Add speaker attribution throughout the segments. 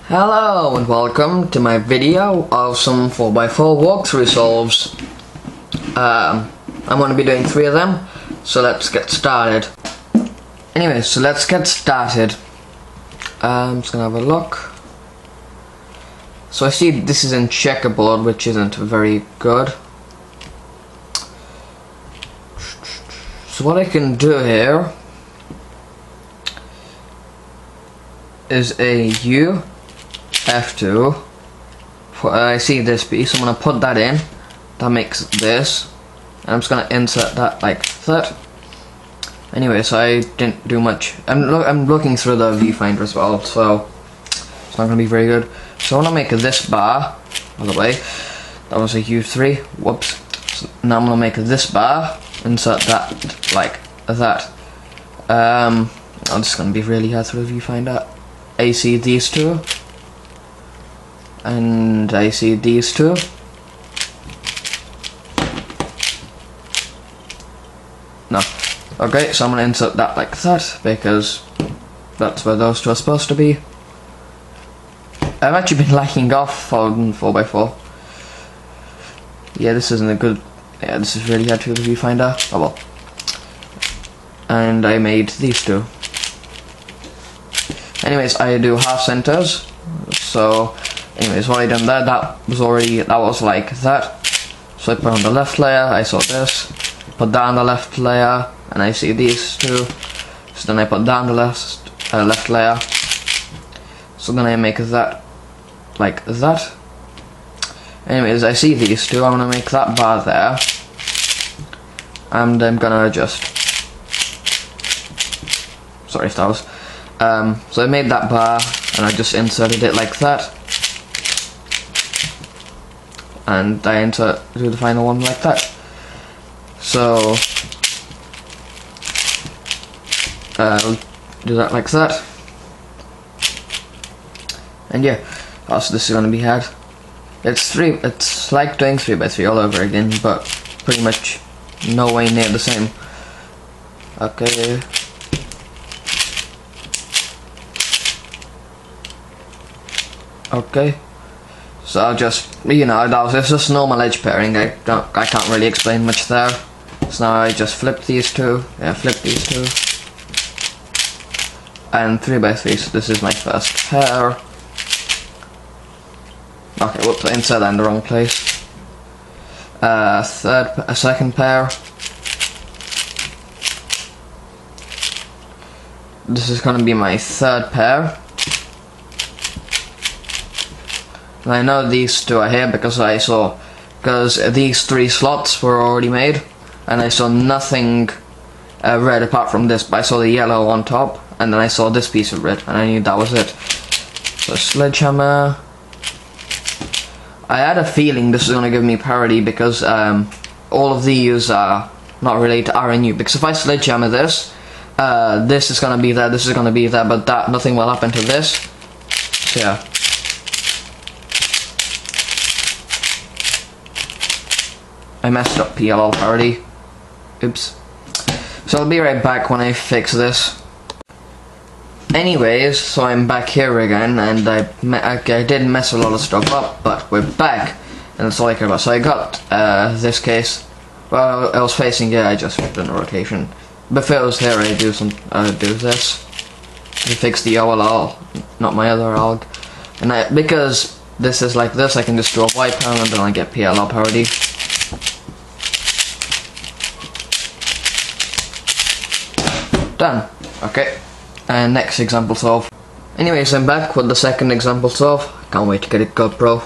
Speaker 1: Hello and welcome to my video of some 4x4 walkthrough solves. I'm going to be doing 3 of them, so let's get started. Anyway, so let's get started. I'm just going to have a look. So I see this is in checkerboard, which isn't very good. So what I can do here is a U F2. I see this piece, I'm going to put that in. That makes this. And I'm just going to insert that like that. Anyway, so I didn't do much. I'm looking through the viewfinder as well, so it's not going to be very good. So I want to make this bar, by the way. That was a U3. Whoops. So now I'm going to make this bar. Insert that like that. I'm just going to be really hard through the viewfinder. I see these two. And I see these two. No. Okay, so I'm gonna insert that like that because that's where those two are supposed to be. I've actually been lacking off on 4x4. Yeah, this isn't a good. Yeah, this is really hard to the viewfinder. Oh well. And I made these two. Anyways, I do half centers. So. Anyways, what I done there, that was like that. So I put on the left layer, I saw this, put that on the left layer, and I see these two. So then I put that on the left layer. So then I make that like that. Anyways, I see these two, I'm gonna make that bar there. And I'm gonna just, sorry if that was, so I made that bar, and I just inserted it like that. And I do the final one like that. So I'll do that like that. And yeah, also this is gonna be hard. It's like doing 3x3 all over again, but pretty much no way near the same. Okay. Okay. So I'll just, it's just normal edge pairing. I can't really explain much there. So now I just flip these two. Yeah, flip these two. And 3x3. So this is my first pair. Okay, whoops! I insert that in the wrong place. A second pair. This is gonna be my third pair. I know these two are here because these 3 slots were already made, and I saw nothing red apart from this, but I saw the yellow on top, and then I saw this piece of red, and I knew that was it. So sledgehammer. I had a feeling this was going to give me parity because all of these are not related to RNU, because if I sledgehammer this, this is going to be there, this is going to be there, but nothing will happen to this. So yeah. I messed up PLL parity. Oops. So I'll be right back when I fix this. Anyways, so I'm back here again, and I did mess a lot of stuff up, but we're back, and that's all I care about. So I got this case. Well, I was facing it, I just flipped in the rotation. Before it was here, I do this to fix the OLL, not my other alg. And because this is like this, I can just do a white panel and then I get PLL parity. Done. Okay. And next example solve. Anyways, I'm back with the second example solve. Can't wait to get it GoPro.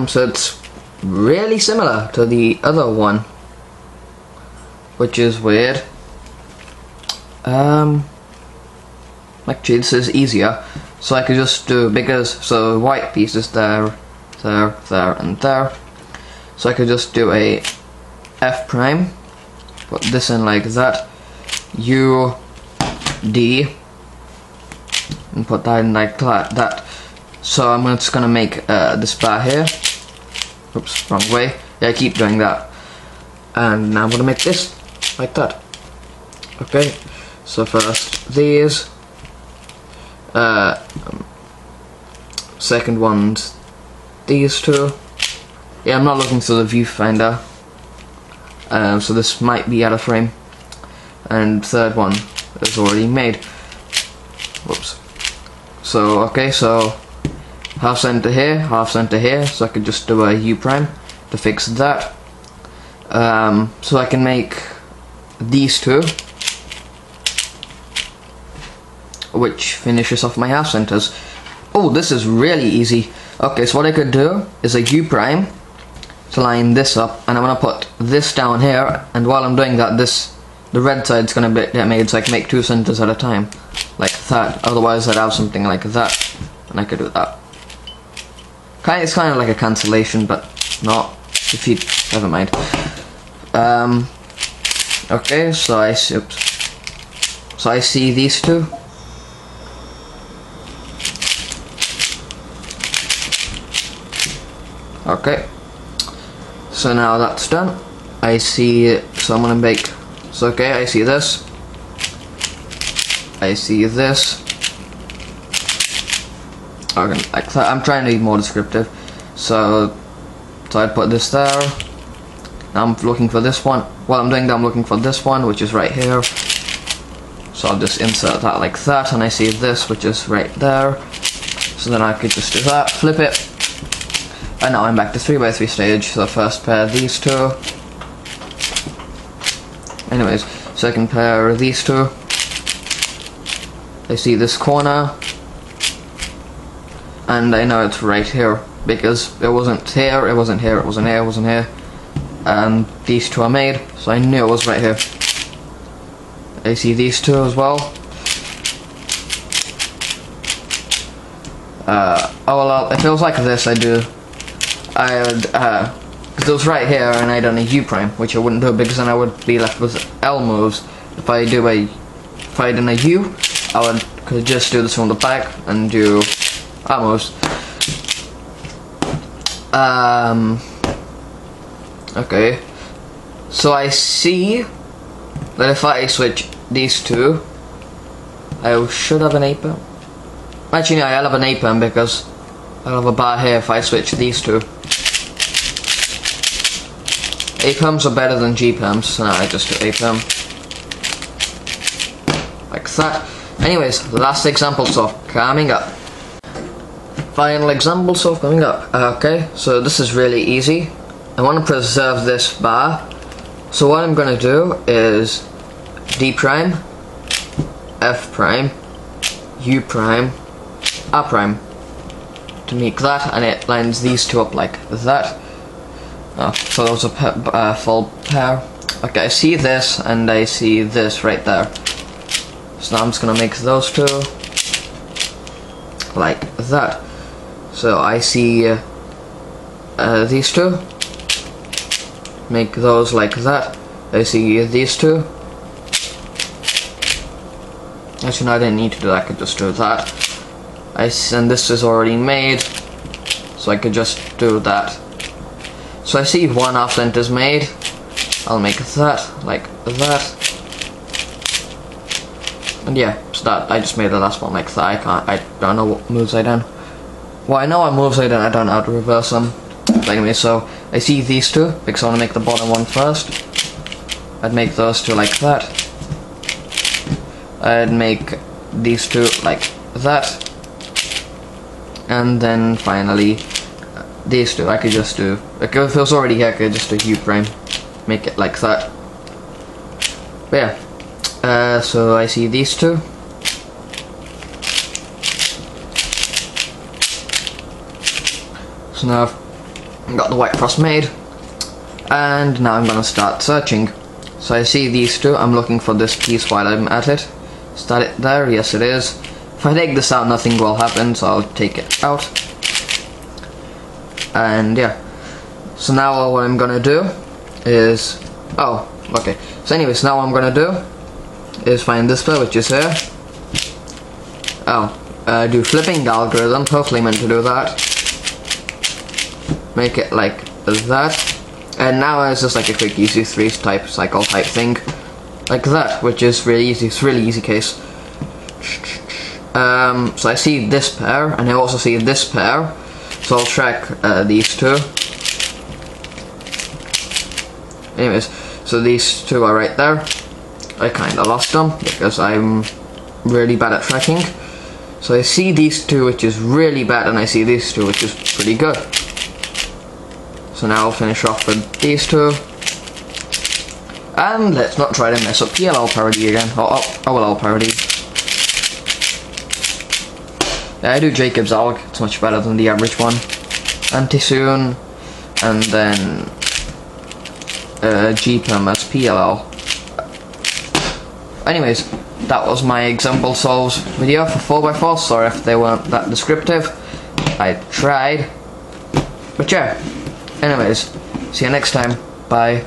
Speaker 1: So it's really similar to the other one, which is weird. Actually, this is easier. So I could just do so white pieces there, there, and there. So I could just do a F prime. Put this in like that. U, D, and put that in like that. So I'm just gonna make this bar here. Oops, wrong way. Yeah, keep doing that. And now I'm gonna make this like that. Okay, so first these, second one's these two. Yeah, I'm not looking through the viewfinder, so this might be out of frame. And third one is already made. Whoops. So okay, so half center here, so I could just do a U prime to fix that. So I can make these two, which finishes off my half centers. Oh, this is really easy. Okay, so what I could do is a U prime to line this up, and I'm gonna put this down here, and while I'm doing that, the red side's gonna get made, so I can make 2 centers at a time, like that. Otherwise I'd have something like that, and I could do that. It's kind of like a cancellation, but not. If you, never mind. Okay, so I see these two. Okay, so now that's done. I see, so I'm gonna make, so okay, I see this. I see this. Okay, like that. I'm trying to be more descriptive. So I put this there. Now I'm looking for this one. While I'm doing that, I'm looking for this one, which is right here. So I'll just insert that like that, and I see this, which is right there. So then I could just do that, flip it. And now I'm back to 3x3 stage. So first pair these two. Anyways, second pair these two. I see this corner, and I know it's right here because it wasn't here, it wasn't here, it wasn't here, it wasn't here. And these two are made, so I knew it was right here. I see these two as well. Oh well, if it was like this, I would, because it was right here and I done a U prime, which I wouldn't do because then I would be left with L moves. If I done a U, I could just do this from the back and do R moves. Okay, so I see that if I switch these two, I should have an A perm. Actually no, I'll have an A perm because I'll have a bar here if I switch these two. A perms are better than G perms, so now I just do A perm. Like that. Anyways, last example solve coming up. Final example solve coming up. Okay, so this is really easy. I want to preserve this bar. So what I'm going to do is D prime, F prime, U prime, R prime to make that, and it lines these two up like that. Oh, so those are full pair. Okay, I see this and I see this right there. So now I'm just gonna make those two like that. So I see these two. Make those like that. I see these two. Actually, no, I didn't need to do that. I could just do that. And this is already made, so I could just do that. So I see one half center's made. I'll make that like that. And yeah, so that I just made the last one like that. I don't know what moves I done. Well, I know what moves I done. I don't know how to reverse them. But anyway, so I see these two because I want to make the bottom one first. I'd make those two like that. I'd make these two like that. And then finally these two I could just do, like if it was already here I could just do U prime, make it like that. But yeah, so I see these two. So now I've got the white cross made, and now I'm gonna start searching. So I see these two, I'm looking for this piece while I'm at it. Start it there, yes it is. If I take this out, nothing will happen, so I'll take it out. And yeah, so now what I'm gonna do is, oh, okay. So anyways, now what I'm gonna do is find this pair, which is here. Oh, do flipping algorithm, hopefully meant to do that. Make it like that. And now it's just like a quick easy 3 type cycle type thing. Like that, which is really easy, it's really easy case. So I see this pair, and I also see this pair. So I'll track these two. Anyways, so these two are right there. I kinda lost them because I'm really bad at tracking. So I see these two, which is really bad, and I see these two, which is pretty good. So now I'll finish off with these two. And let's not try to mess up PLL parody again, or OLL parody. Yeah, I do Jacob's Alg, it's much better than the average one. Anti-Soon, and then GPM as PLL. Anyways, that was my example solves video for 4x4. Sorry if they weren't that descriptive. I tried. But yeah, anyways, see you next time. Bye.